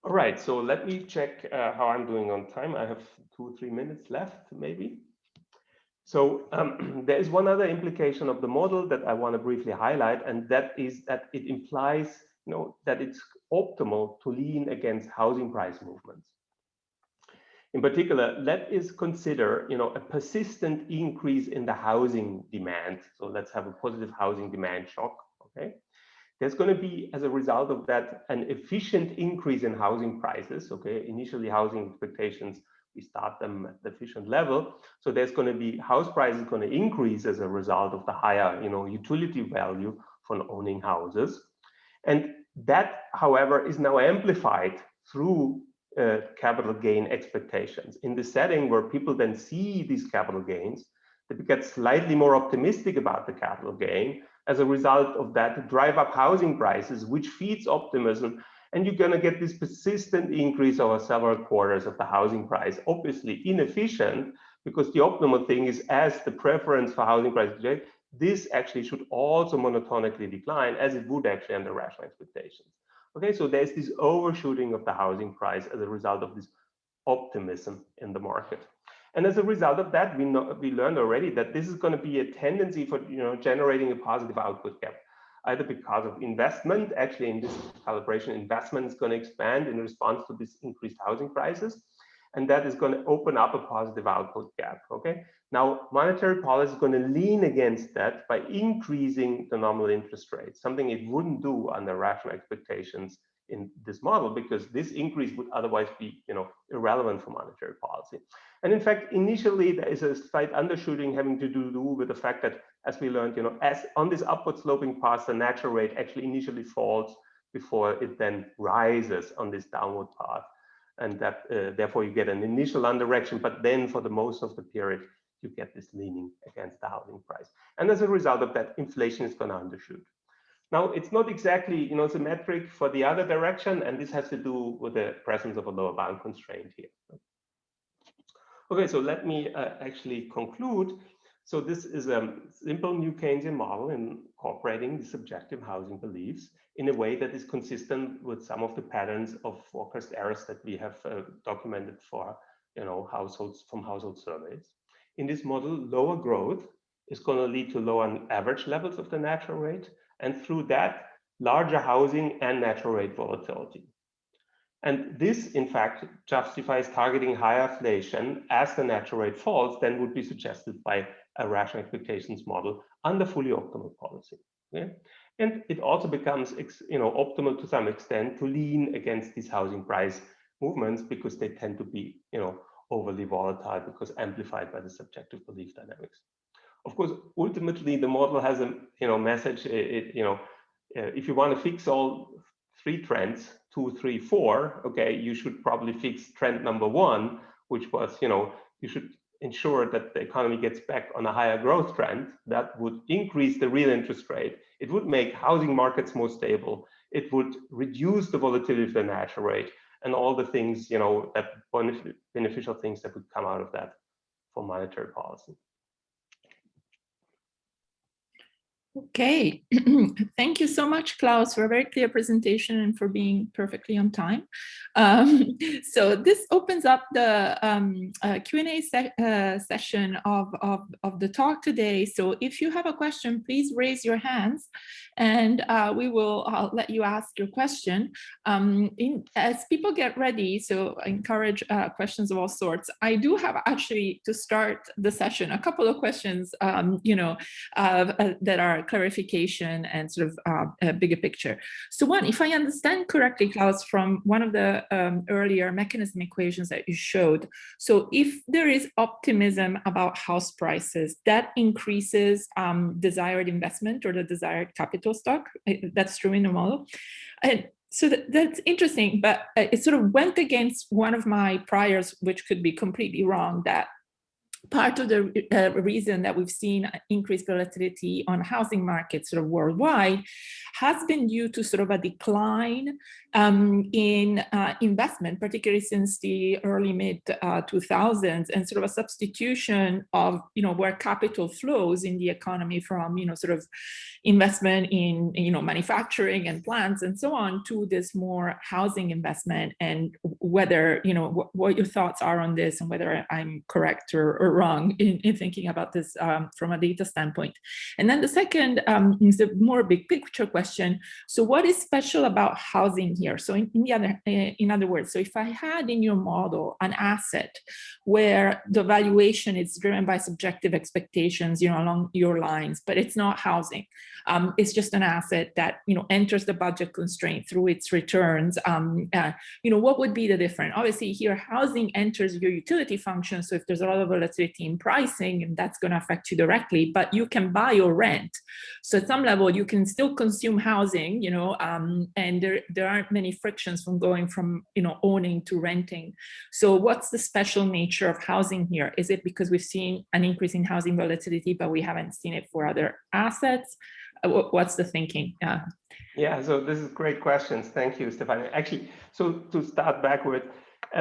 All right, so let me check how I'm doing on time. I have 2 or 3 minutes left, maybe. So there is one other implication of the model that I want to briefly highlight, and that is that it implies, you know, that it's optimal to lean against housing price movements. In particular, let us consider, you know, a persistent increase in the housing demand. So let's have a positive housing demand shock. Okay, there's going to be, as a result of that, an efficient increase in housing prices. Okay, initially housing expectations, we start them at the efficient level. So there's going to be house prices going to increase as a result of the higher, you know, utility value for owning houses. And that, however, is now amplified through capital gain expectations. In the setting where people then see these capital gains, they get slightly more optimistic about the capital gain. As a result of that, drive up housing prices, which feeds optimism. And you're going to get this persistent increase over several quarters of the housing price, obviously inefficient, because the optimal thing is, as the preference for housing prices, this actually should also monotonically decline, as it would actually under rational expectations. Okay, so there's this overshooting of the housing price as a result of this optimism in the market. And as a result of that, we learned already that this is going to be a tendency for, you know, generating a positive output gap, either because of investment. Actually, in this calibration, investment is going to expand in response to this increased housing prices. and that is going to open up a positive output gap. Okay. Now, monetary policy is going to lean against that by increasing the nominal interest rate, something it wouldn't do under rational expectations in this model, because this increase would otherwise be, irrelevant for monetary policy. And in fact, initially there is a slight undershooting having to do with the fact that, as we learned, as on this upward sloping path, the natural rate actually initially falls before it then rises on this downward path, and that therefore you get an initial underreaction, but then for the most of the period you get this leaning against the housing price, and as a result of that, inflation is going to undershoot. Now, it's not exactly symmetric for the other direction, and this has to do with the presence of a lower bound constraint here. Okay, so let me actually conclude. So this is a simple new Keynesian model incorporating the subjective housing beliefs in a way that is consistent with some of the patterns of forecast errors that we have documented for households from household surveys. In this model, lower growth is going to lead to lower average levels of the natural rate, and through that, larger housing and natural rate volatility. And this, in fact, justifies targeting higher inflation as the natural rate falls than would be suggested by a rational expectations model under fully optimal policy. Okay? And it also becomes optimal to some extent to lean against these housing price movements, because they tend to be overly volatile, because amplified by the subjective belief dynamics. Of course, ultimately the model has a message. If you want to fix all three trends, 2, 3, 4, okay, you should probably fix trend number 1, which was you should ensure that the economy gets back on a higher growth trend. That would increase the real interest rate. It would make housing markets more stable. It would reduce the volatility of the natural rate, and all the things that beneficial things that would come out of that for monetary policy. Okay, thank you so much, Klaus, for a very clear presentation and for being perfectly on time. So this opens up the Q&A session of the talk today. So if you have a question, please raise your hands, and we will let you ask your question. As people get ready, so I encourage questions of all sorts. I do have actually, to start the session, a couple of questions, that are clarification and sort of a bigger picture. So one, if I understand correctly, Klaus, from one of the earlier mechanism equations that you showed, so if there is optimism about house prices, that increases desired investment or the desired capital stock. That's true in the model. And so that's interesting, but it sort of went against one of my priors, which could be completely wrong, that part of the reason that we've seen increased volatility on housing markets sort of worldwide has been due to sort of a decline in investment, particularly since the early mid 2000s, and sort of a substitution of where capital flows in the economy from sort of investment in manufacturing and plants and so on to this more housing investment, and whether what your thoughts are on this and whether I'm correct or wrong in thinking about this from a data standpoint. And then the second is a more big picture question. So what is special about housing here? So in other words, so if I had in your model an asset where the valuation is driven by subjective expectations, along your lines, but it's not housing, it's just an asset that enters the budget constraint through its returns, what would be the difference? Obviously here housing enters your utility function, so if there's a lot of volatility in pricing, and that's going to affect you directly, but you can buy or rent. So at some level you can still consume housing, and there aren't many frictions from going from owning to renting. So what's the special nature of housing here? Is it because we've seen an increase in housing volatility, but we haven't seen it for other assets? What's the thinking? Yeah, so this is great questions. Thank you, Stefania. Actually, so to start back with,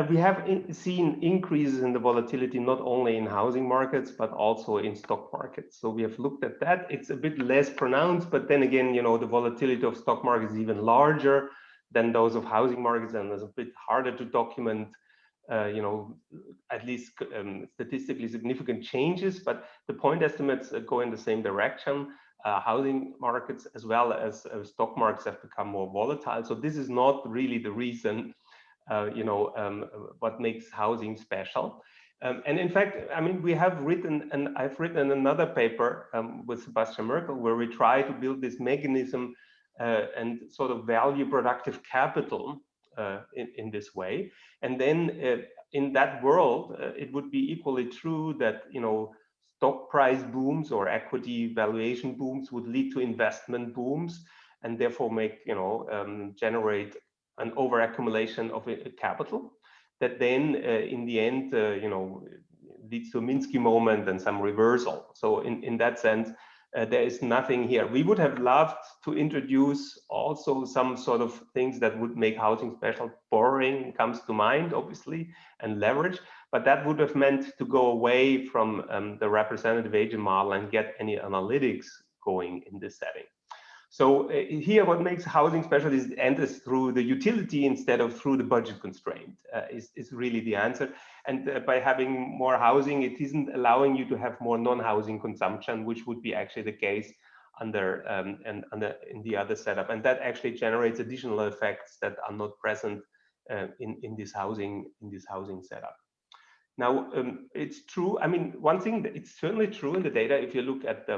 we have seen increases in the volatility not only in housing markets, but also in stock markets. So we have looked at that. It's a bit less pronounced, but then again, the volatility of stock markets is even larger than those of housing markets, and it's a bit harder to document, at least statistically significant changes. But the point estimates go in the same direction. Housing markets as well as stock markets have become more volatile. So this is not really the reason what makes housing special. And in fact, I mean, we have written, and I've written another paper with Sebastian Merkel, where we try to build this mechanism and sort of value productive capital in this way. And then in that world, it would be equally true that, stock price booms or equity valuation booms would lead to investment booms, and therefore make, generate an overaccumulation of capital that then in the end, leads to a Minsky moment and some reversal. So in that sense, there is nothing here. We would have loved to introduce also some sort of things that would make housing special. Borrowing comes to mind, obviously, and leverage, but that would have meant to go away from the representative agent model and get any analytics going in this setting. So here, what makes housing special is it enters through the utility instead of through the budget constraint, is really the answer. And by having more housing, it isn't allowing you to have more non-housing consumption, which would be actually the case under in the other setup. And that actually generates additional effects that are not present in this housing setup. Now, it's true. I mean, one thing that it's certainly true in the data, if you look at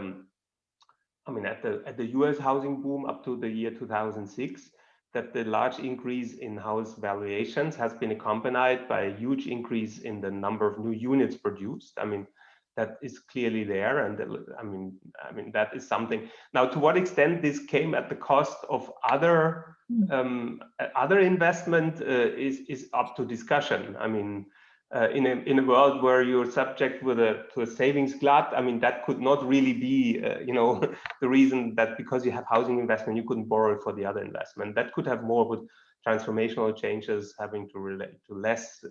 at the US housing boom up to the year 2006, that the large increase in house valuations has been accompanied by a huge increase in the number of new units produced. I mean, that is clearly there, and I mean that is something. Now, to what extent this came at the cost of other investment is up to discussion. I mean, in a world where you're subject to a savings glut, I mean, that could not really be, the reason that because you have housing investment, you couldn't borrow for the other investment. That could have more with transformational changes having to relate to less,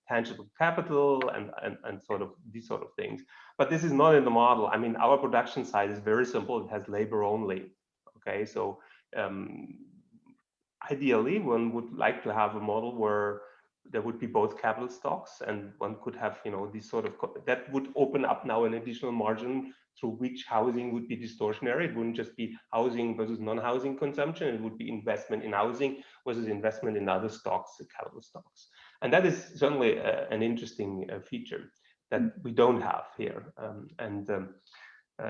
tangible capital and sort of these sort of things. But this is not in the model. I mean, our production side is very simple. It has labor only. Okay, so ideally, one would like to have a model where there would be both capital stocks, and one could have, this sort of, that would open up now an additional margin through which housing would be distortionary. It wouldn't just be housing versus non-housing consumption. It would be investment in housing versus investment in other stocks, capital stocks. And that is certainly an interesting feature that we don't have here.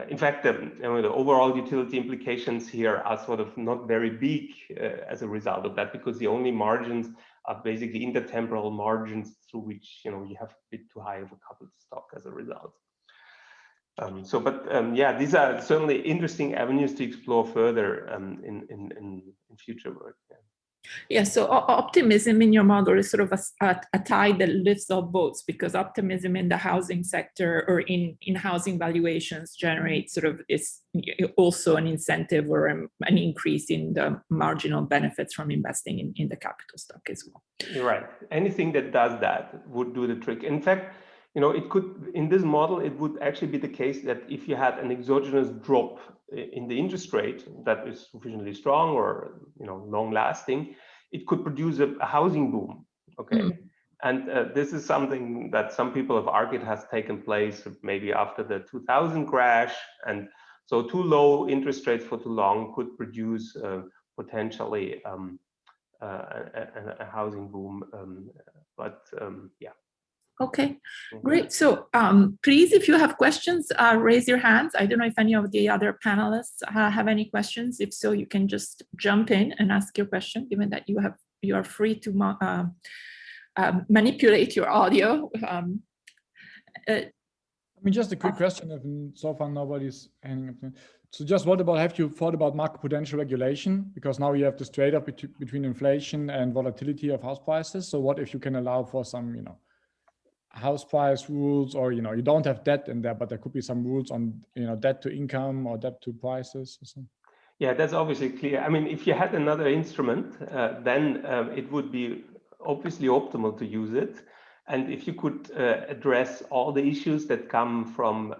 In fact, the overall utility implications here are sort of not very big as a result of that, because the only margins are basically intertemporal margins through which you have a bit too high of a coupled stock as a result. Yeah, these are certainly interesting avenues to explore further in future work. Yeah. Yeah, so optimism in your model is sort of a tide that lifts all boats, because optimism in the housing sector or in housing valuations generates sort of is also an incentive or an increase in the marginal benefits from investing in the capital stock as well. You're right. Anything that does that would do the trick. In fact, it could, in this model, it would actually be the case that if you had an exogenous drop in the interest rate that is sufficiently strong or long lasting, it could produce a housing boom. Okay. And this is something that some people have argued has taken place maybe after the 2000 crash. And so too low interest rates for too long could produce potentially a housing boom. Yeah. Okay, great. So please, if you have questions, raise your hands. I don't know if any of the other panelists have any questions. If so, you can just jump in and ask your question, given that you are free to manipulate your audio. I mean, just a quick question. If so far nobody's hanging up. So just have you thought about market potential regulation? Because now you have this trade-off between inflation and volatility of house prices. So what if you can allow for some, house price rules, or you don't have debt in there, but there could be some rules on debt to income or debt to prices or something? Yeah, that's obviously clear. I mean, if you had another instrument, then it would be obviously optimal to use it. And if you could address all the issues that come from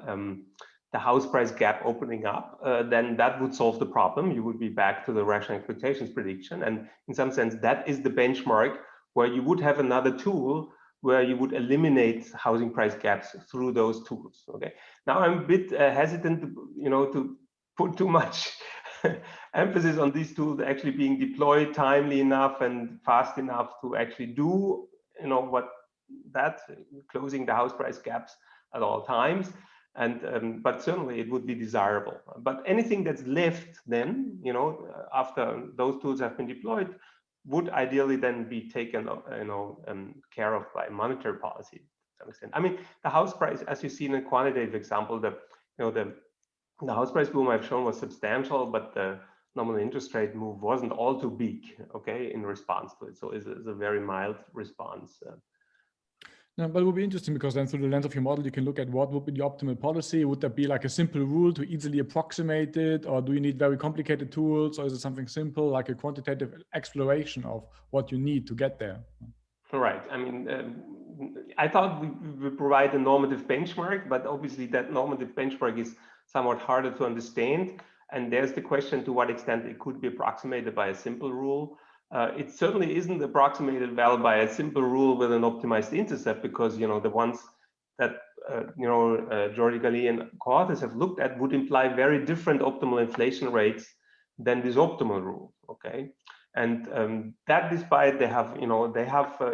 the house price gap opening up, then that would solve the problem. You would be back to the rational expectations prediction. And in some sense, that is the benchmark where you would have another tool where you would eliminate housing price gaps through those tools. Okay. Now I'm a bit hesitant, to put too much emphasis on these tools actually being deployed timely enough and fast enough to actually do, what that closing the house price gaps at all times. And but certainly it would be desirable. But anything that's left then, after those tools have been deployed, would ideally then be taken, care of by monetary policy to some extent. I mean, the house price, as you see in a quantitative example, the house price boom I've shown was substantial, but the nominal interest rate move wasn't all too big, okay, in response to it. So it's a very mild response. No, but it would be interesting because then through the lens of your model, you can look at what would be the optimal policy. Would there be like a simple rule to easily approximate it? Or do you need very complicated tools? Or is it something simple, like a quantitative exploration of what you need to get there? Right. I mean, I thought we would provide a normative benchmark, but obviously that normative benchmark is somewhat harder to understand. And there's the question to what extent it could be approximated by a simple rule. It certainly isn't approximated well by a simple rule with an optimized intercept, because the ones that Jordi Gali and co-authors have looked at would imply very different optimal inflation rates than this optimal rule. Okay, and that despite they have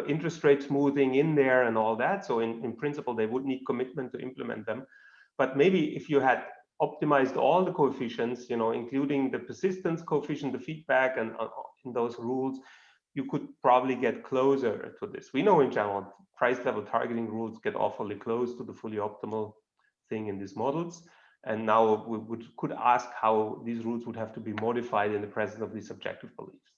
interest rate smoothing in there and all that. So in principle, they would need commitment to implement them. But maybe if you had optimized all the coefficients, including the persistence coefficient, the feedback, and in those rules, you could probably get closer to this. We know in general, price level targeting rules get awfully close to the fully optimal thing in these models. And now we could ask how these rules would have to be modified in the presence of these subjective beliefs.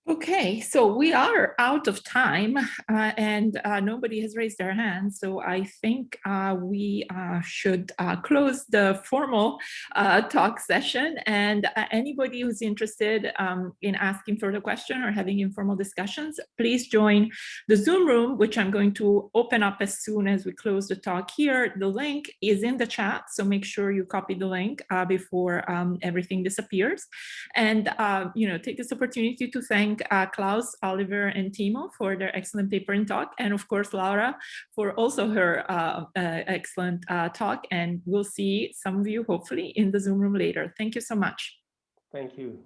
Okay, so we are out of time and nobody has raised their hand. So I think we should close the formal talk session, and anybody who's interested in asking further question or having informal discussions, please join the Zoom room, which I'm going to open up as soon as we close the talk here. The link is in the chat, so make sure you copy the link before everything disappears. And take this opportunity to thank Klaus, Oliver, and Timo for their excellent paper and talk, and of course Laura for also her excellent talk. And we'll see some of you hopefully in the Zoom room later. Thank you so much. Thank you.